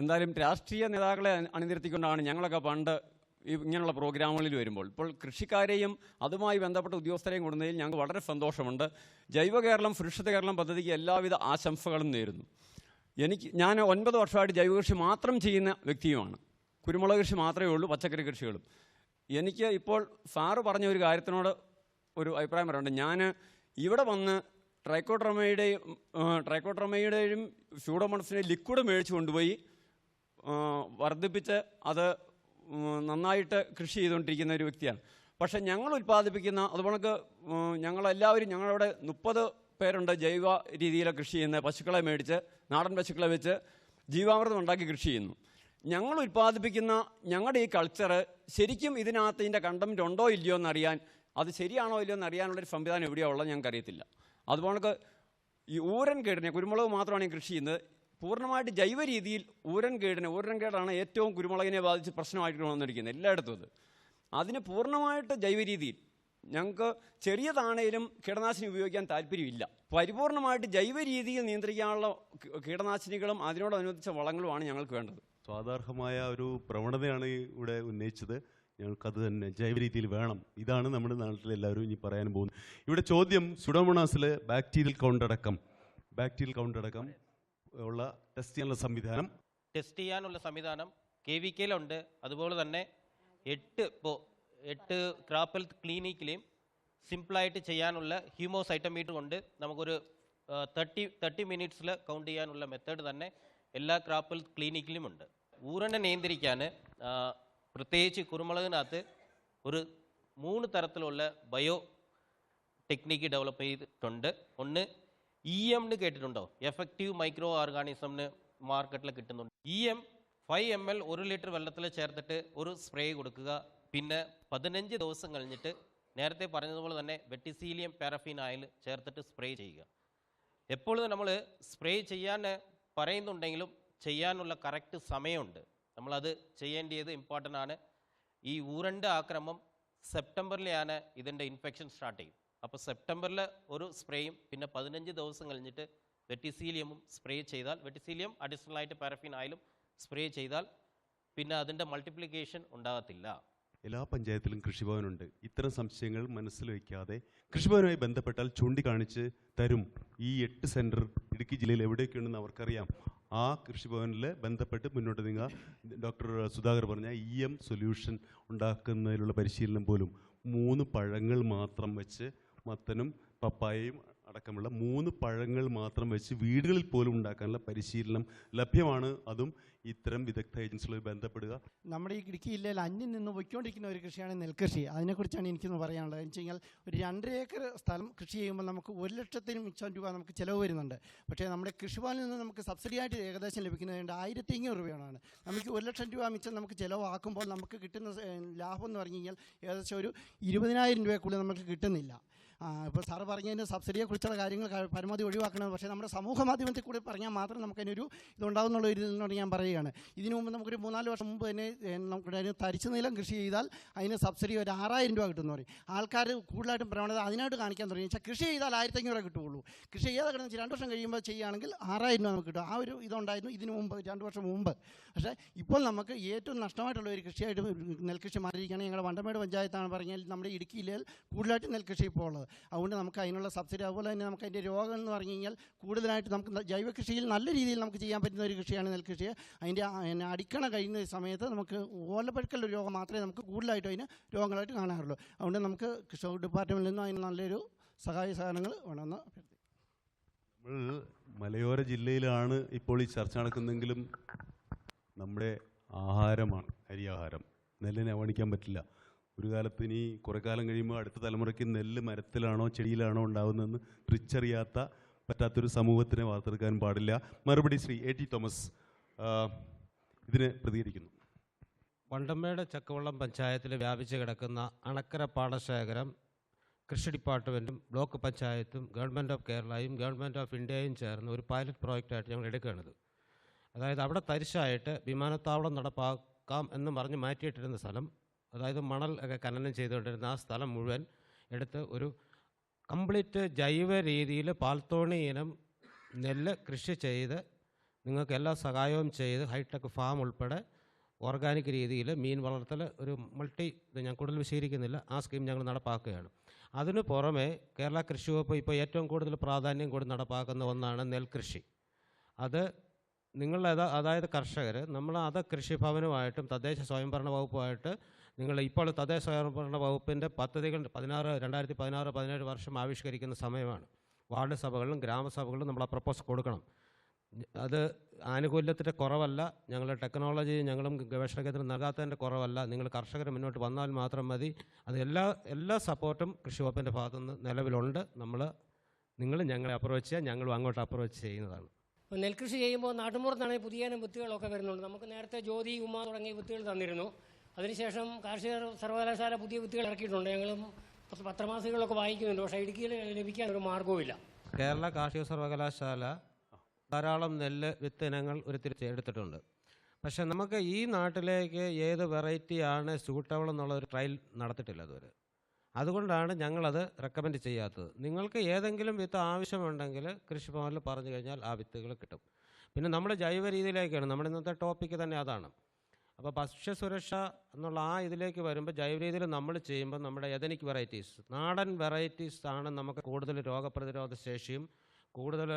എന്തായാലും രാഷ്ട്രീയ നേതാക്കളെ അണിനിരത്തിക്കൊണ്ടാണ് ഞങ്ങളൊക്കെ പണ്ട് ഇങ്ങനെയുള്ള പ്രോഗ്രാമുകളിൽ വരുമ്പോൾ. ഇപ്പോൾ കൃഷിക്കാരെയും അതുമായി ബന്ധപ്പെട്ട ഉദ്യോഗസ്ഥരെയും കൊടുക്കുന്നതിൽ ഞങ്ങൾക്ക് വളരെ സന്തോഷമുണ്ട്. ജൈവ കേരളം സുരക്ഷിത കേരളം പദ്ധതിക്ക് എല്ലാവിധ ആശംസകളും നേരുന്നു. ഞാൻ 9 വർഷമായിട്ട് ജൈവകൃഷി മാത്രം ചെയ്യുന്ന വ്യക്തിയുമാണ്. കുരുമുളക് കൃഷി മാത്രമേ ഉള്ളൂ, പച്ചക്കറി കൃഷികളും. എനിക്ക് ഇപ്പോൾ സാറ് പറഞ്ഞ ഒരു കാര്യത്തിനോട് ഒരു അഭിപ്രായം പറയാനുണ്ട്. ഞാൻ ഇവിടെ വന്ന് ട്രൈക്കോഡർമയുടെയും സ്യൂഡോമോണസിൻ്റെയും ലിക്വിഡ് മേടിച്ച് കൊണ്ടുപോയി വർദ്ധിപ്പിച്ച് അത് നന്നായിട്ട് കൃഷി ചെയ്തുകൊണ്ടിരിക്കുന്ന ഒരു വ്യക്തിയാണ്. പക്ഷേ ഞങ്ങൾ ഉൽപ്പാദിപ്പിക്കുന്ന അതുപോലെ ഞങ്ങളെല്ലാവരും ഞങ്ങളവിടെ 30 പേരുണ്ട് ജൈവ രീതിയിലെ കൃഷി ചെയ്യുന്ന പശുക്കളെ മേടിച്ച് നാടൻ പശുക്കളെ വെച്ച് ജീവാമൃതം ഉണ്ടാക്കി കൃഷി ചെയ്യുന്നു. ഞങ്ങൾ ഉൽപ്പാദിപ്പിക്കുന്ന ഞങ്ങളുടെ ഈ കൾച്ചറ് ശരിക്കും ഇതിൻ്റെ കണ്ടന്റ് ഉണ്ടോ ഇല്ലയോ എന്നറിയാൻ, അത് ശരിയാണോ ഇല്ലയോ എന്നറിയാനുള്ളൊരു സംവിധാനം എവിടെയോ ഉള്ളത് ഞങ്ങൾക്കറിയത്തില്ല. അതുപോലെ ഈ ഊരൻകേടിനെ, കുരുമുളക് മാത്രമാണ് ഈ കൃഷി ചെയ്യുന്നത്, പൂർണ്ണമായിട്ട് ജൈവ രീതിയിൽ ഊരൻകേടാണ് ഏറ്റവും കുരുമുളകിനെ ബാധിച്ച് പ്രശ്നമായിട്ട് വന്നിരിക്കുന്നത് എല്ലായിടത്തും. അതിന് പൂർണ്ണമായിട്ട് ജൈവ രീതിയിൽ ഞങ്ങൾക്ക് ചെറിയതാണേലും കീടനാശിനി ഉപയോഗിക്കാൻ താല്പര്യമില്ല. പരിപൂർണമായിട്ട് ജൈവ രീതിയിൽ നിയന്ത്രിക്കാനുള്ള കീടനാശിനികളും അതിനോടനുബന്ധിച്ച വളങ്ങളുമാണ് ഞങ്ങൾക്ക് വേണ്ടത്. സ്വാദാർഹമായ ഒരു പ്രവണതയാണ് ഇവിടെ ഉന്നയിച്ചത്. ഞങ്ങൾക്കത് തന്നെ ജൈവ രീതിയിൽ വേണം. ഇതാണ് നമ്മുടെ നാട്ടിലെല്ലാവരും ഇനി പറയാൻ പോകുന്നത്. ഇവിടെ ചോദ്യം, സുഡോമോണാസിൽ ബാക്ടീരിയൽ കൗണ്ടടക്കം ഉള്ള ടെസ്റ്റ് ചെയ്യാനുള്ള സംവിധാനം KVKയിലുണ്ട്. അതുപോലെ തന്നെ 8 ക്രാപ്പ് ഹെൽത്ത് ക്ലിനിക്കിലെയും സിമ്പിളായിട്ട് ചെയ്യാനുള്ള ഹ്യൂമോസൈറ്റോമീറ്റർ കൊണ്ട് നമുക്കൊരു 30 മിനിറ്റ്സിൽ കൗണ്ട് ചെയ്യാനുള്ള മെത്തേഡ് തന്നെ എല്ലാ ക്രാപ്പ് ഹെൽത്ത് ക്ലിനിക്കിലും ഉണ്ട്. ഊരനെ നിയന്ത്രിക്കാൻ പ്രത്യേകിച്ച് കുരുമുളകിനകത്ത് ഒരു 3 തരത്തിലുള്ള ബയോ ടെക്നിക്ക് ഡെവലപ്പ് ചെയ്തിട്ടുണ്ട്. ഒന്ന് EM കേട്ടിട്ടുണ്ടോ? എഫക്റ്റീവ് മൈക്രോ ഓർഗാനിസംന് മാർക്കറ്റിൽ കിട്ടുന്നുണ്ട്. EM 5 ml 1 ലിറ്റർ വെള്ളത്തിൽ ചേർത്തിട്ട് ഒരു സ്പ്രേ കൊടുക്കുക. പിന്നെ 15 ദിവസം കഴിഞ്ഞിട്ട് നേരത്തെ പറഞ്ഞതുപോലെ തന്നെ വെട്ടിസീലിയം പാരഫിൻ ഓയിൽ ചേർത്തിട്ട് സ്പ്രേ ചെയ്യുക. എപ്പോഴും നമ്മൾ സ്പ്രേ ചെയ്യാൻ പറയുന്നുണ്ടെങ്കിലും ചെയ്യാനുള്ള കറക്റ്റ് സമയമുണ്ട്. നമ്മളത് ചെയ്യേണ്ടത് ഇമ്പോർട്ടൻ്റ് ആണ്. ഈ ഊരൻ്റെ ആക്രമം സെപ്റ്റംബറിലാണ് ഇതിൻ്റെ ഇൻഫെക്ഷൻ സ്റ്റാർട്ട് ചെയ്യും. അപ്പോൾ സെപ്റ്റംബറിൽ ഒരു സ്പ്രേയും പിന്നെ 15 ദിവസം കഴിഞ്ഞിട്ട് വെട്ടിസീലിയമും സ്പ്രേ ചെയ്താൽ, വെട്ടിസീലിയം അഡീഷണലായിട്ട് പാരഫിൻ ഓയിലും സ്പ്രേ ചെയ്താൽ പിന്നെ അതിൻ്റെ മൾട്ടിപ്ലിക്കേഷൻ ഉണ്ടാകത്തില്ല. എല്ലാ പഞ്ചായത്തിലും കൃഷിഭവനുണ്ട്. ഇത്തരം സംശയങ്ങൾ മനസ്സിൽ വയ്ക്കാതെ കൃഷിഭവനുമായി ബന്ധപ്പെട്ടാൽ ചൂണ്ടിക്കാണിച്ച് തരും. ഈ 8 സെൻറ്റർ ഇടുക്കി ജില്ലയിൽ എവിടെയൊക്കെയുണ്ടെന്ന് അവർക്കറിയാം. ആ കൃഷിഭവനിൽ ബന്ധപ്പെട്ട് മുന്നോട്ട് നീങ്ങുക. ഡോക്ടർ സുധാകർ പറഞ്ഞ EM സൊല്യൂഷൻ ഉണ്ടാക്കുന്നതിലുള്ള പരിശീലനം പോലും 3 പഴങ്ങൾ മാത്രം വെച്ച്, മത്തനും പപ്പായയും അടക്കമുള്ള 3 പഴങ്ങൾ മാത്രം വെച്ച് വീടുകളിൽ പോലും ഉണ്ടാക്കാനുള്ള പരിശീലനം ലഭ്യമാണ്. അതും ഇത്തരം വിദഗ്ധ ഏജൻസികളുമായി ബന്ധപ്പെടുക. നമ്മുടെ ഈ ഇടുക്കി ജില്ലയിൽ അന്യം നിന്ന് പൊയ്ക്കൊണ്ടിരിക്കുന്ന ഒരു കൃഷിയാണ് നെൽകൃഷി. അതിനെക്കുറിച്ചാണ് എനിക്കൊന്ന് പറയാനുള്ളത്. എന്ന് വെച്ച് കഴിഞ്ഞാൽ ഒരു 2 ഏക്കർ സ്ഥലം കൃഷി ചെയ്യുമ്പോൾ നമുക്ക് 1,00,000 മിച്ചം രൂപ നമുക്ക് ചിലവ് വരുന്നുണ്ട്. പക്ഷേ നമ്മുടെ കൃഷിഭവനിൽ നിന്ന് നമുക്ക് സബ്സിഡിയായിട്ട് ഏകദേശം ലഭിക്കുന്നത് 1500 രൂപയാണ്. നമുക്ക് 1,00,000 രൂപ മിച്ചം നമുക്ക് ചിലവാക്കുമ്പോൾ നമുക്ക് കിട്ടുന്ന ലാഭം എന്ന് പറഞ്ഞു കഴിഞ്ഞാൽ ഏകദേശം ഒരു 20,000 രൂപയ്ക്കുള്ളിൽ നമുക്ക് കിട്ടുന്നില്ല. ഇപ്പോൾ സാറ് പറഞ്ഞതിന് സബ്സിഡിയെക്കുറിച്ചുള്ള കാര്യങ്ങൾ പരമാവധി ഒഴിവാക്കണം. പക്ഷേ നമ്മുടെ സമൂഹ മാധ്യമത്തിൽ കൂടി പറഞ്ഞാൽ മാത്രം നമുക്കതിനൊരു ഇതുണ്ടാവുന്നുള്ള ഒരു ഇതിനോട് ഞാൻ പറയുകയാണ്. ഇതിനു മുമ്പ് നമുക്കൊരു 3-4 വർഷം മുമ്പ് തന്നെ നമുക്ക് തരിച്ചു നിലം കൃഷി ചെയ്താൽ അതിന് സബ്സിഡി ഒരു 6000 രൂപ കിട്ടുമെന്ന് പറയും. ആൾക്കാർ കൂടുതലായിട്ടും പ്രവണത അതിനായിട്ട് കാണിക്കാൻ തുടങ്ങി. വെച്ചാൽ കൃഷി ചെയ്താൽ 1500 രൂപ കിട്ടുകയുള്ളൂ. കൃഷി ചെയ്യാതെ കിടന്ന് 2 വർഷം കഴിയുമ്പോൾ ചെയ്യുകയാണെങ്കിൽ 6000 രൂപ നമുക്ക് കിട്ടും. ആ ഒരു ഇതുണ്ടായിരുന്നു ഇതിനു മുമ്പ് 2 വർഷം മുമ്പ്. പക്ഷേ ഇപ്പോൾ നമുക്ക് ഏറ്റവും നഷ്ടമായിട്ടുള്ള ഒരു കൃഷിയായിട്ട് നെൽകൃഷി മാറിയിരിക്കുകയാണ്. ഞങ്ങളുടെ വണ്ടമേട് പഞ്ചായത്താണ് പറഞ്ഞാൽ നമ്മുടെ ഇടുക്കി ജില്ലയിൽ കൂടുതലായിട്ട് നെൽകൃഷി ഇപ്പോൾ ഉള്ളത്. അതുകൊണ്ട് നമുക്ക് അതിനുള്ള സബ്സിഡി, അതുപോലെ തന്നെ നമുക്ക് അതിൻ്റെ രോഗം എന്ന് പറഞ്ഞു കഴിഞ്ഞാൽ കൂടുതലായിട്ട് നമുക്ക് ജൈവ കൃഷിയിൽ നല്ല രീതിയിൽ നമുക്ക് ചെയ്യാൻ പറ്റുന്ന ഒരു കൃഷിയാണ് നെൽകൃഷി. അതിൻ്റെ അടിക്കണ കഴിയുന്ന സമയത്ത് നമുക്ക് ഓലപ്പഴുക്കലുള്ള രോഗം മാത്രമേ നമുക്ക് കൂടുതലായിട്ട് അതിന് രോഗങ്ങളായിട്ട് കാണാറുള്ളൂ. അതുകൊണ്ട് നമുക്ക് കൃഷി ഡിപ്പാർട്ട്മെൻറ്റിൽ നിന്നും അതിന് നല്ലൊരു സഹായങ്ങൾ വേണമെന്ന് അഭ്യർത്ഥിക്കുന്നു. നമ്മൾ മലയോര ജില്ലയിലാണ് ഇപ്പോൾ ഈ ചർച്ച നടക്കുന്നെങ്കിലും നമ്മുടെ ആഹാരമാണ് അരിയാഹാരം. നെല്ലിനെ അവഗണിക്കാൻ പറ്റില്ല. ഒരു കാലത്ത് ഇനി കുറേ കാലം കഴിയുമ്പോൾ അടുത്ത തലമുറയ്ക്ക് നെല്ല് മരത്തിലാണോ ചെടിയിലാണോ ഉണ്ടാകുന്നതെന്ന് തിരിച്ചറിയാത്ത പറ്റാത്തൊരു സമൂഹത്തിനെ വാർത്തെടുക്കാൻ പാടില്ല. മറുപടി ശ്രീ AT തോമസ് ഇതിന് പ്രതികരിക്കുന്നു. വണ്ടമേട് ചക്കവള്ളം പഞ്ചായത്തിൽ വ്യാപിച്ച് കിടക്കുന്ന അണക്കര പാടശേഖരം കൃഷി ഡിപ്പാർട്ട്മെൻറ്റും ബ്ലോക്ക് പഞ്ചായത്തും ഗവൺമെൻറ് ഓഫ് കേരളയും ഗവൺമെൻറ് ഓഫ് ഇന്ത്യയും ചേർന്ന് ഒരു പൈലറ്റ് പ്രോജക്റ്റായിട്ട് ഞങ്ങൾ എടുക്കുകയാണിത്. അതായത് അവിടെ തരിശായിട്ട് വിമാനത്താവളം നടപ്പാക്കാം എന്ന് പറഞ്ഞ് മാറ്റിയിട്ടിരുന്ന സ്ഥലം, അതായത് മണൽ ഒക്കെ ഖനനം ചെയ്തുകൊണ്ടിരുന്ന ആ സ്ഥലം മുഴുവൻ എടുത്ത് ഒരു കംപ്ലീറ്റ് ജൈവ രീതിയിൽ പാൽത്തോണി ഇനം നെല്ല് കൃഷി ചെയ്ത് നിങ്ങൾക്ക് എല്ലാ സഹായവും ചെയ്ത് ഹൈടെക് ഫാം ഉൾപ്പെടെ ഓർഗാനിക് രീതിയിൽ മീൻ വളർത്തൽ ഒരു ഞാൻ കൂടുതൽ വിശദീകരിക്കുന്നില്ല, ആ സ്കീം ഞങ്ങൾ നടപ്പാക്കുകയാണ്. അതിനു പുറമെ കേരള കൃഷി വകുപ്പ് ഇപ്പോൾ ഏറ്റവും കൂടുതൽ പ്രാധാന്യം കൂടി നടപ്പാക്കുന്ന ഒന്നാണ് നെൽകൃഷി. അത് അതായത് കർഷകർ അത് കൃഷിഭവനുമായിട്ടും തദ്ദേശ സ്വയംഭരണ വകുപ്പുമായിട്ട് ഇപ്പോൾ തദ്ദേശ സ്വയംഭരണ വകുപ്പിൻ്റെ പദ്ധതികൾ 2016-17 വർഷം ആവിഷ്കരിക്കുന്ന സമയമാണ്. വാർഡ് സഭകളിലും ഗ്രാമസഭകളിലും നമ്മൾ ആ പ്രപ്പോസൽ കൊടുക്കണം. അത് ആനുകൂല്യത്തിൻ്റെ കുറവല്ല, ഞങ്ങളുടെ ടെക്നോളജി ഞങ്ങളും ഗവേഷണ കേന്ദ്രം നൽകാത്തതിൻ്റെ കുറവല്ല, നിങ്ങൾ കർഷകർ മുന്നോട്ട് വന്നാൽ മാത്രം മതി. അത് എല്ലാ സപ്പോർട്ടും കൃഷി വകുപ്പിൻ്റെ ഭാഗത്തുനിന്ന് നിലവിലുണ്ട്. നിങ്ങൾ ഞങ്ങളെ അപ്രോച്ച് ചെയ്യുക, ഞങ്ങളും അങ്ങോട്ട് അപ്രോച്ച് ചെയ്യുന്നതാണ്. നെൽകൃഷി ചെയ്യുമ്പോൾ നാട്ടുമ്പുറത്താണെങ്കിൽ പുതിയ വിത്തുകളൊക്കെ വരുന്നുണ്ട്. നമുക്ക് നേരത്തെ ജ്യോതി, ഉമ തുടങ്ങിയ വിത്തുകൾ തന്നിരുന്നു. അതിനുശേഷം കാർഷിക സർവകലാശാല പുതിയ വിത്തുകൾ ഇറക്കിയിട്ടുണ്ട്. ഞങ്ങളും പത്രമാസികളൊക്കെ വായിക്കുന്നുണ്ട്. പക്ഷേ ഇടുക്കിയിൽ ലഭിക്കാൻ ഒരു മാർഗവുമില്ല. കേരള കാർഷിക സർവകലാശാല ധാരാളം നെല്ല് വിത്ത് ഇനങ്ങൾ എടുത്തിട്ടുണ്ട്. പക്ഷേ നമുക്ക് ഈ നാട്ടിലേക്ക് ഏത് വെറൈറ്റിയാണ് സ്യൂട്ടബിൾ എന്നുള്ള ഒരു ട്രയൽ നടത്തിയിട്ടില്ല അതുവരെ. അതുകൊണ്ടാണ് ഞങ്ങളത് റെക്കമെൻഡ് ചെയ്യാത്തത്. നിങ്ങൾക്ക് ഏതെങ്കിലും വിത്ത് ആവശ്യമുണ്ടെങ്കിൽ കൃഷിഭവനിൽ പറഞ്ഞു കഴിഞ്ഞാൽ ആ വിത്തുകൾ കിട്ടും. പിന്നെ നമ്മൾ ജൈവ രീതിയിലേക്കാണ്, നമ്മുടെ ഇന്നത്തെ ടോപ്പിക്ക് തന്നെ അതാണ്. അപ്പോൾ ഭക്ഷ്യസുരക്ഷ എന്നുള്ള ഇതിലേക്ക് വരുമ്പോൾ ജൈവ രീതിയിൽ നമ്മൾ ചെയ്യുമ്പോൾ നമ്മുടെ എഥനിക് വെറൈറ്റീസ്, നാടൻ വെറൈറ്റീസ് ആണ് നമുക്ക് കൂടുതൽ രോഗപ്രതിരോധ ശേഷിയും കൂടുതൽ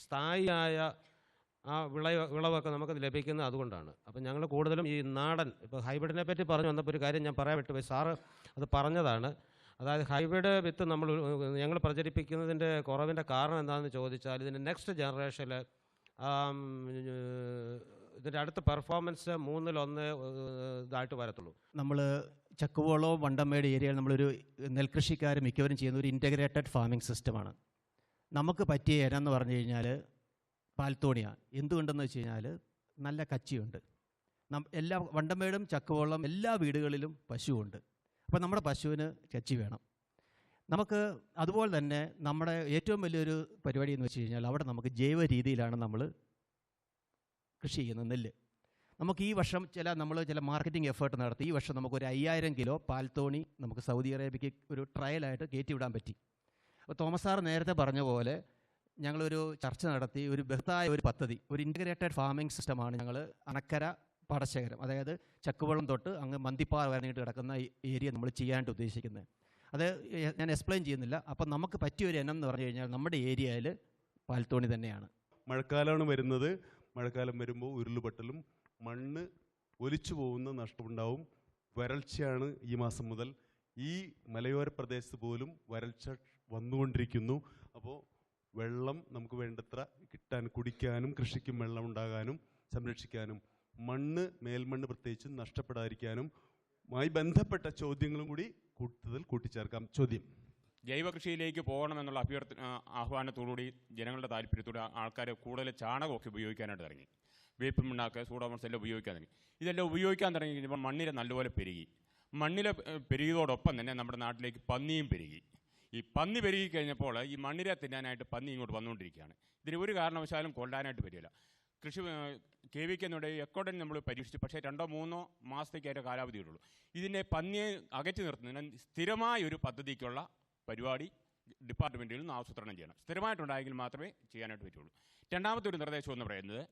സ്ഥായിയായ ആ വിളവൊക്കെ നമുക്ക് ലഭിക്കുന്നത് അതുകൊണ്ടാണ്. അപ്പം ഞങ്ങൾ കൂടുതലും ഈ നാടൻ, ഇപ്പോൾ ഹൈബ്രിഡിനെ പറ്റി പറഞ്ഞു വന്നപ്പോൾ ഒരു കാര്യം ഞാൻ പറയാൻ വിട്ടുപോയി, സാറ് അത് പറഞ്ഞതാണ്. അതായത് ഹൈബ്രിഡ് വിത്ത് ഞങ്ങൾ പ്രചരിപ്പിക്കുന്നതിൻ്റെ കുറവിൻ്റെ കാരണം എന്താണെന്ന് ചോദിച്ചാൽ ഇതിൻ്റെ നെക്സ്റ്റ് ജനറേഷനിൽ ഇതിൻ്റെ അടുത്ത പെർഫോമൻസ് 1/3 ഇതായിട്ട് വരത്തുള്ളൂ. നമ്മൾ ചക്കുവോളവും വണ്ടമ്മേട് ഏരിയയിൽ നമ്മളൊരു നെൽകൃഷിക്കാർ മിക്കവരും ചെയ്യുന്ന ഒരു ഇൻറ്റഗ്രേറ്റഡ് ഫാമിംഗ് സിസ്റ്റമാണ്. നമുക്ക് പറ്റിയ ഇനം എന്ന് പറഞ്ഞു കഴിഞ്ഞാൽ പാൽത്തോണിയ. എന്തുകൊണ്ടെന്ന് വെച്ച് കഴിഞ്ഞാൽ നല്ല കച്ചിയുണ്ട്. എല്ലാ വണ്ടമേടും ചക്കുവോളം എല്ലാ വീടുകളിലും പശുവുണ്ട്. അപ്പോൾ നമ്മുടെ പശുവിന് കച്ചി വേണം. നമുക്ക് അതുപോലെ തന്നെ നമ്മുടെ ഏറ്റവും വലിയൊരു പരിപാടി എന്ന് വെച്ച് കഴിഞ്ഞാൽ അവിടെ നമുക്ക് ജൈവ രീതിയിലാണ് നമ്മൾ കൃഷി ചെയ്യുന്നത് നെല്ല്. നമുക്ക് ഈ വർഷം ചില മാർക്കറ്റിംഗ് എഫേർട്ട് നടത്തി ഈ വർഷം നമുക്കൊരു 5000 കിലോ പാൽത്തോണി നമുക്ക് സൗദി അറേബ്യയ്ക്ക് ഒരു ട്രയലായിട്ട് കയറ്റിവിടാൻ പറ്റി. അപ്പോൾ തോമസ് സാർ നേരത്തെ പറഞ്ഞ പോലെ ഞങ്ങളൊരു ചർച്ച നടത്തി ഒരു ബൃഹത്തായ ഒരു പദ്ധതി, ഒരു ഇൻറ്റഗ്രേറ്റഡ് ഫാമിംഗ് സിസ്റ്റമാണ് ഞങ്ങൾ അണക്കര പാടശേഖരം, അതായത് ചക്കുവളം തൊട്ട് അങ്ങ് മന്തിപ്പാറ വരണിട്ട് കിടക്കുന്ന ഏരിയ നമ്മൾ ചെയ്യാനായിട്ട് ഉദ്ദേശിക്കുന്നത്. അത് ഞാൻ എക്സ്പ്ലെയിൻ ചെയ്യുന്നില്ല. അപ്പം നമുക്ക് പറ്റിയൊരു ഇനം എന്ന് പറഞ്ഞു കഴിഞ്ഞാൽ നമ്മുടെ ഏരിയയിൽ പാൽത്തോണി തന്നെയാണ്. മഴക്കാലമാണ് വരുന്നത്. മഴക്കാലം വരുമ്പോൾ ഉരുളുപൊട്ടലും മണ്ണ് ഒലിച്ചു പോകുന്ന നഷ്ടമുണ്ടാവും. വരൾച്ചയാണ് ഈ മാസം മുതൽ. ഈ മലയോര പ്രദേശത്ത് പോലും വരൾച്ച വന്നുകൊണ്ടിരിക്കുന്നു. അപ്പോൾ വെള്ളം നമുക്ക് വേണ്ടത്ര കുടിക്കാനും കൃഷിക്കും വെള്ളം ഉണ്ടാകാനും സംരക്ഷിക്കാനും മേൽമണ്ണ് പ്രത്യേകിച്ച് നഷ്ടപ്പെടാതിരിക്കാനും ബന്ധപ്പെട്ട ചോദ്യങ്ങളും കൂടി കൂട്ടിച്ചേർക്കാം. ചോദ്യം: ജൈവ കൃഷിയിലേക്ക് പോകണമെന്നുള്ള ആഹ്വാനത്തോടുകൂടി ജനങ്ങളുടെ താല്പര്യത്തോടെ ആൾക്കാർ കൂടുതൽ ചാണകമൊക്കെ ഉപയോഗിക്കാനായിട്ട് തുടങ്ങി. വേപ്പ് പിണ്ണാക്ക്, സൂഡോമോണസ് എല്ലാം ഉപയോഗിക്കാൻ തുടങ്ങി. ഇതെല്ലാം ഉപയോഗിക്കാൻ തുടങ്ങി കഴിഞ്ഞപ്പോൾ മണ്ണിൽ നല്ലപോലെ പെരുകി. മണ്ണിൽ പെരുകിയതോടൊപ്പം തന്നെ നമ്മുടെ നാട്ടിലേക്ക് പന്നിയും പെരുകി. ഈ പന്നി പെരുകി കഴിഞ്ഞപ്പോൾ ഈ മണ്ണിര തിന്നാനായിട്ട് പന്നി ഇങ്ങോട്ട് വന്നുകൊണ്ടിരിക്കുകയാണ്. ഇതിന് ഒരു കാരണവശാലും കൊല്ലാനായിട്ട് വരില്ല. കൃഷി KVK എന്നുடைய എക്കോഡൻ നമ്മൾ പരീക്ഷിച്ചു. പക്ഷേ 2-3 മാസത്തേക്കായിട്ട് കാലാവധിയുള്ളൂ. ഇതിനെ പന്നിയെ അകറ്റി നിർത്തുന്നതിന് സ്ഥിരമായ ഒരു പദ്ധതിക്കുള്ള പരിപാടി ഡിപ്പാർട്ട്മെൻറ്റിൽ നിന്ന് ആസൂത്രണം ചെയ്യണം. സ്ഥിരമായിട്ടുണ്ടായെങ്കിൽ മാത്രമേ ചെയ്യാനായിട്ട് പറ്റുള്ളൂ. രണ്ടാമത്തെ ഒരു നിർദ്ദേശം എന്ന് പറയുന്നത്,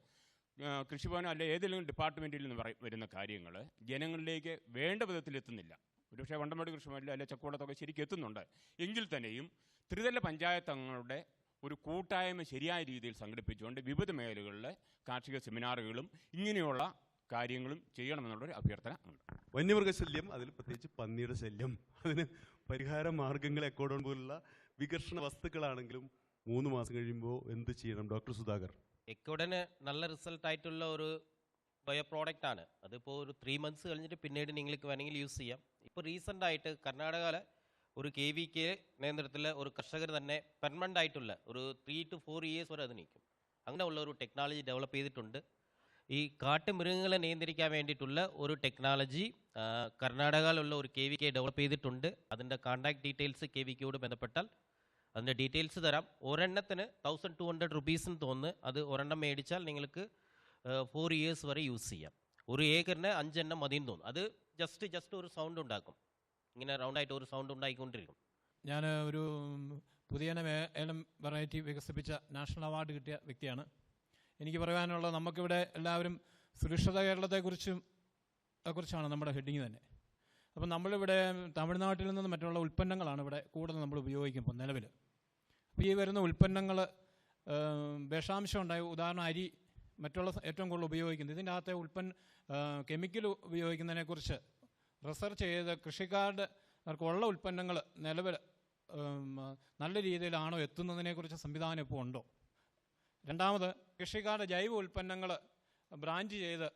കൃഷിഭവനോ അല്ലെ ഏതെങ്കിലും ഡിപ്പാർട്ട്മെൻറ്റിൽ നിന്ന് വരുന്ന കാര്യങ്ങൾ ജനങ്ങളിലേക്ക് വേണ്ട വിധത്തിൽ എത്തുന്നില്ല. ഒരുപക്ഷെ വണ്ടമേട് കൃഷിഭവനിലോ അല്ലെ ചക്കുവളത്തൊക്കെ ശരിക്കും എത്തുന്നുണ്ട്. എങ്കിൽ തന്നെയും ത്രിതല പഞ്ചായത്ത് അംഗങ്ങളുടെ ഒരു കൂട്ടായ്മ ശരിയായ രീതിയിൽ സംഘടിപ്പിച്ചുകൊണ്ട് വിവിധ മേഖലകളിലെ കാർഷിക സെമിനാറുകളും ഇങ്ങനെയുള്ള കാര്യങ്ങളും ചെയ്യണമെന്നുള്ളൊരു അഭ്യർത്ഥന ഉണ്ട്. വന്യമൃഗശല്യം, അതിൽ പ്രത്യേകിച്ച് പന്നിയുടെ ശല്യം, അതിന് പരിഹാര മാർഗങ്ങൾ എക്കോഡോൺ പോലുള്ള വികർഷണ വസ്തുക്കളാണെങ്കിലും 3 മാസം കഴിയുമ്പോൾ എന്ത് ചെയ്യണം? ഡോക്ടർ സുധാകർ. എക്കോഡന് നല്ല റിസൾട്ടായിട്ടുള്ള ഒരു ബയോ പ്രോഡക്റ്റ് ആണ്. അതിപ്പോൾ ഒരു 3 മന്ത്സ് കഴിഞ്ഞിട്ട് പിന്നീട് നിങ്ങൾക്ക് വേണമെങ്കിൽ യൂസ് ചെയ്യാം. ഇപ്പോൾ റീസെൻ്റായിട്ട് കർണാടകയിലെ ഒരു KVK നേതൃത്വത്തിൽ ഒരു കർഷകർ തന്നെ പെർമനൻ്റ് ആയിട്ടുള്ള ഒരു 3 to 4 years വരെ അത് നിൽക്കും. അങ്ങനെയുള്ള ഒരു ടെക്നോളജി ഡെവലപ്പ് ചെയ്തിട്ടുണ്ട്. ഈ കാട്ടുമൃഗങ്ങളെ നിയന്ത്രിക്കാൻ വേണ്ടിയിട്ടുള്ള ഒരു ടെക്നോളജി കർണാടകയിലുള്ള ഒരു KVK ഡെവലപ്പ് ചെയ്തിട്ടുണ്ട്. അതിൻ്റെ കോൺടാക്ട് ഡീറ്റെയിൽസ് KVKയോട് ബന്ധപ്പെട്ടാൽ അതിൻ്റെ ഡീറ്റെയിൽസ് തരാം. ഒരെണ്ണത്തിന് 1200 rupees തോന്നുന്നു. അത് ഒരെണ്ണം മേടിച്ചാൽ നിങ്ങൾക്ക് 4 years വരെ യൂസ് ചെയ്യാം. 1 ഏക്കറിന് 5 എണ്ണം മതിയെന്ന് തോന്നുന്നു. അത് ജസ്റ്റ് ഒരു സൗണ്ട് ഉണ്ടാക്കും. ഇങ്ങനെ റൗണ്ടായിട്ട് ഒരു സൗണ്ട് ഉണ്ടായിക്കൊണ്ടിരിക്കും. ഞാൻ ഒരു പുതിയന ഏലം വെറൈറ്റി വികസിപ്പിച്ച നാഷണൽ അവാർഡ് കിട്ടിയ വ്യക്തിയാണ്. എനിക്ക് പറയാനുള്ളത്, നമുക്കിവിടെ എല്ലാവരും സുരക്ഷിത കേരളത്തെക്കുറിച്ചാണ് നമ്മുടെ ഹെഡിങ് തന്നെ. അപ്പം നമ്മളിവിടെ തമിഴ്നാട്ടിൽ നിന്ന് മറ്റുള്ള ഉൽപ്പന്നങ്ങളാണ് ഇവിടെ കൂടുതൽ നമ്മൾ ഉപയോഗിക്കുമ്പോൾ നിലവിൽ. അപ്പോൾ ഈ വരുന്ന ഉൽപ്പന്നങ്ങൾ വിഷാംശം ഉണ്ടായി, ഉദാഹരണം അരി മറ്റുള്ള ഏറ്റവും കൂടുതൽ ഉപയോഗിക്കുന്നത്, ഇതിൻ്റെ അകത്തെ കെമിക്കൽ ഉപയോഗിക്കുന്നതിനെക്കുറിച്ച് റിസർച്ച് ചെയ്ത് കൃഷിക്കാർക്കുള്ള ഉൽപ്പന്നങ്ങൾ നിലവിൽ നല്ല രീതിയിലാണോ എത്തുന്നതിനെക്കുറിച്ച് സംവിധാനം ഇപ്പോൾ ഉണ്ടോ? രണ്ടാമത്, കൃഷിക്കാരുടെ ജൈവ ഉൽപ്പന്നങ്ങൾ ബ്രാഞ്ച് ചെയ്ത്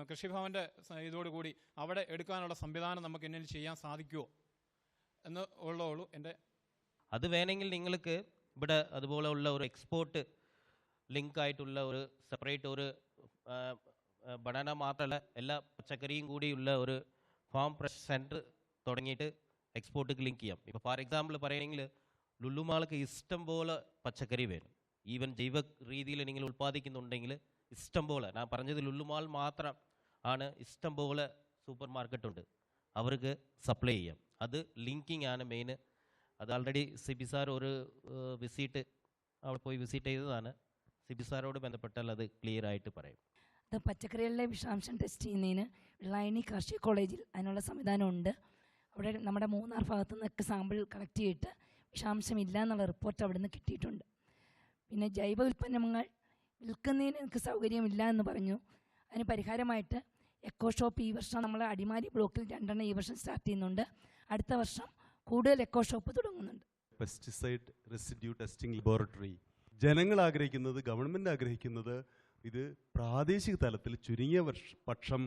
കൃഷിഭവൻ്റെ ഇതോടുകൂടി അവിടെ എടുക്കാനുള്ള സംവിധാനം നമുക്ക് എന്നിൽ ചെയ്യാൻ സാധിക്കുമോ എന്ന് ഉള്ളൂ എൻ്റെ. അത് വേണമെങ്കിൽ നിങ്ങൾക്ക് ഇവിടെ അതുപോലെ ഉള്ള ഒരു എക്സ്പോർട്ട് ലിങ്ക് ആയിട്ടുള്ള ഒരു സെപ്പറേറ്റ് ഒരു ബനാന മാത്രമല്ല എല്ലാ പച്ചക്കറിയും കൂടിയുള്ള ഒരു ഫാം ഫ്രഷ് സെൻറ്റർ തുടങ്ങിയിട്ട് എക്സ്പോർട്ടിക്ക് ലിങ്ക് ചെയ്യാം. ഇപ്പോൾ ഫോർ എക്സാമ്പിൾ പറയുകയാണെങ്കിൽ ലുലുമാൾക്ക് ഇഷ്ടം പോലെ പച്ചക്കറി വരും. ഈവൻ ജൈവ രീതിയിൽ നിങ്ങൾ ഉൽപ്പാദിക്കുന്നുണ്ടെങ്കിൽ ഇഷ്ടം പോലെ, ഞാൻ പറഞ്ഞത് ലുലുമാൾ മാത്രം ആണ്, ഇഷ്ടം പോലെ സൂപ്പർ മാർക്കറ്റ് ഉണ്ട്, അവർക്ക് സപ്ലൈ ചെയ്യാം. അത് ലിങ്കിങ് ആണ് മെയിൻ. അത് ആൾറെഡി സിബി സാർ ഒരു വിസിറ്റ് അവിടെ പോയി വിസിറ്റ് ചെയ്തതാണ്. സിബി സാറോട് ബന്ധപ്പെട്ടാൽ അത് ക്ലിയർ ആയിട്ട് പറയും. അത് പച്ചക്കറികളിലെ വിഷാംശം ടെസ്റ്റ് ചെയ്യുന്നതിന് വെള്ളായണി കാർഷിക കോളേജിൽ അതിനുള്ള സംവിധാനമുണ്ട്. അവിടെ നമ്മുടെ മൂന്നാർ ഭാഗത്തു നിന്നൊക്കെ സാമ്പിൾ കളക്ട് ചെയ്തിട്ട് വിഷാംശമില്ല എന്നുള്ള റിപ്പോർട്ട് അവിടെ നിന്ന് കിട്ടിയിട്ടുണ്ട്. പിന്നെ ജൈവ ഉൽപ്പന്നങ്ങൾ വിൽക്കുന്നതിന് എനിക്ക് സൗകര്യമില്ല എന്ന് പറഞ്ഞു. അതിന് പരിഹാരമായിട്ട് എക്കോ ഷോപ്പ് ഈ വർഷം നമ്മൾ അടിമാലി ബ്ലോക്കിൽ 2 ഈ വർഷം സ്റ്റാർട്ട് ചെയ്യുന്നുണ്ട്. അടുത്ത വർഷം കൂടുതൽ എക്കോ ഷോപ്പ് തുടങ്ങുന്നുണ്ട്. പെസ്റ്റിസൈഡ് റെസിഡ്യൂ ടെസ്റ്റിംഗ് ലബോറട്ടറി ജനങ്ങൾ ആഗ്രഹിക്കുന്നത്, ഗവൺമെൻറ് ആഗ്രഹിക്കുന്നത്, ഇത് പ്രാദേശിക തലത്തിൽ ചുരുങ്ങിയ പക്ഷം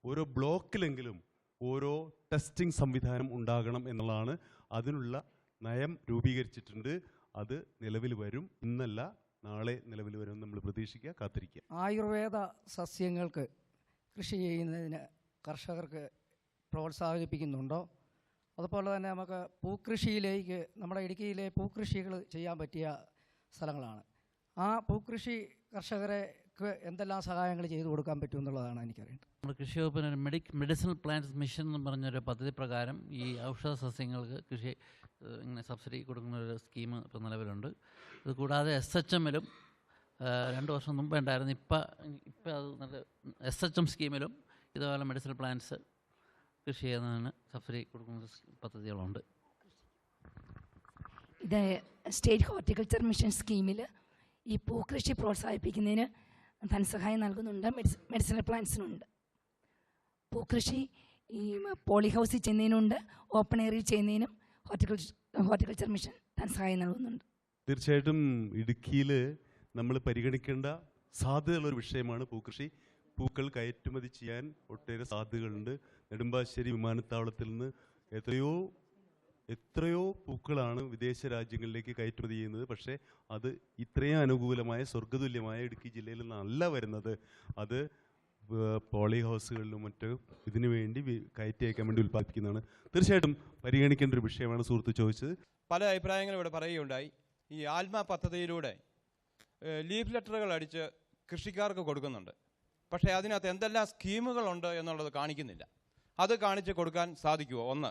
ഓരോ ബ്ലോക്കിലെങ്കിലും ഓരോ ടെസ്റ്റിംഗ് സംവിധാനം ഉണ്ടാകണം എന്നുള്ളതാണ്. അതിനുള്ള നയം രൂപീകരിച്ചിട്ടുണ്ട്. അത് നിലവിൽ വരും. ഇന്നല്ല നാളെ നിലവിൽ വരും. നമ്മൾ പ്രതീക്ഷിക്കുക, കാത്തിരിക്കുക. ആയുർവേദ സസ്യങ്ങൾക്ക് കൃഷി ചെയ്യുന്നതിന് കർഷകർക്ക് പ്രോത്സാഹിപ്പിക്കുന്നുണ്ടോ? അതുപോലെ തന്നെ നമുക്ക് പൂക്കൃഷിയിലേക്ക്, നമ്മുടെ ഇടുക്കിയിലെ പൂക്കൃഷികൾ ചെയ്യാൻ പറ്റിയ സ്ഥലങ്ങളാണ്. ആ പൂക്കൃഷി കർഷകർക്ക് എന്തെല്ലാം സഹായങ്ങൾ ചെയ്തു കൊടുക്കാൻ പറ്റും എന്നുള്ളതാണ് എനിക്കറിയേണ്ടത്. നമ്മുടെ കൃഷി വകുപ്പിന് മെഡിസിനൽ പ്ലാന്റ്സ് മിഷൻ എന്ന് പറഞ്ഞൊരു പദ്ധതി പ്രകാരം ഈ ഔഷധ സസ്യങ്ങൾക്ക് കൃഷി ഇങ്ങനെ സബ്സിഡി കൊടുക്കുന്ന ഒരു സ്കീം ഇപ്പോൾ നിലവിലുണ്ട്. ഇത് കൂടാതെ SHM-ലും 2 വർഷം മുമ്പ് ഉണ്ടായിരുന്നു. ഇപ്പം അത് നല്ല SHM സ്കീമിലും ഇതുപോലെ മെഡിസിനൽ പ്ലാന്റ്സ് കൃഷി ചെയ്യുന്നതിന് സബ്സിഡി കൊടുക്കുന്ന പദ്ധതികളുണ്ട്. ഇത് സ്റ്റേറ്റ് ഹോർട്ടിക്കൾച്ചർ മിഷൻ സ്കീമിൽ ഈ പൂക്കൃഷി പ്രോത്സാഹിപ്പിക്കുന്നതിന് ധനസഹായം നൽകുന്നുണ്ട്. മെഡിസിനൽ പ്ലാന്റ്സിനുണ്ട്. പൂക്കൃഷി ഈ പോളി ഹൗസിൽ ചെയ്യുന്നതിനുണ്ട്, ഓപ്പൺ ഏരിയയിൽ ചെയ്യുന്നതിനും ഹോർട്ടിക്കൾച്ചർ മിഷൻ ധനസഹായം നൽകുന്നുണ്ട്. തീർച്ചയായിട്ടും ഇടുക്കിയിൽ നമ്മൾ പരിഗണിക്കേണ്ട സാധ്യതയുള്ളൊരു വിഷയമാണ് പൂക്കൃഷി. പൂക്കൾ കയറ്റുമതി ചെയ്യാൻ ഒട്ടേറെ സാധ്യതകളുണ്ട്. നെടുമ്പാശ്ശേരി വിമാനത്താവളത്തിൽ നിന്ന് എത്രയോ പൂക്കളാണ് വിദേശ രാജ്യങ്ങളിലേക്ക് കയറ്റുമതി ചെയ്യുന്നത്. പക്ഷേ അത് ഇത്രയും അനുകൂലമായ സ്വർഗ്ഗതുല്യമായ ഇടുക്കി ജില്ലയിൽ നിന്നല്ല വരുന്നത്. അത് പോളി ഹൗസുകളിലും മറ്റും ഇതിനു വേണ്ടി കയറ്റി അയക്കാൻ വേണ്ടി ഉൽപ്പാദിപ്പിക്കുന്നതാണ്. തീർച്ചയായിട്ടും പരിഗണിക്കേണ്ട ഒരു വിഷയമാണ് സുഹൃത്ത് ചോദിച്ചത്. പല അഭിപ്രായങ്ങളും ഇവിടെ പറയുകയുണ്ടായി. ഈ ആത്മ പദ്ധതിയിലൂടെ ലീഫ് ലെറ്ററുകൾ അടിച്ച് കൃഷിക്കാർക്ക് കൊടുക്കുന്നുണ്ട്. പക്ഷേ അതിനകത്ത് എന്തെല്ലാം സ്കീമുകളുണ്ട് എന്നുള്ളത് കാണിക്കുന്നില്ല. അത് കാണിച്ച് കൊടുക്കാൻ സാധിക്കുമോ? ഒന്ന്.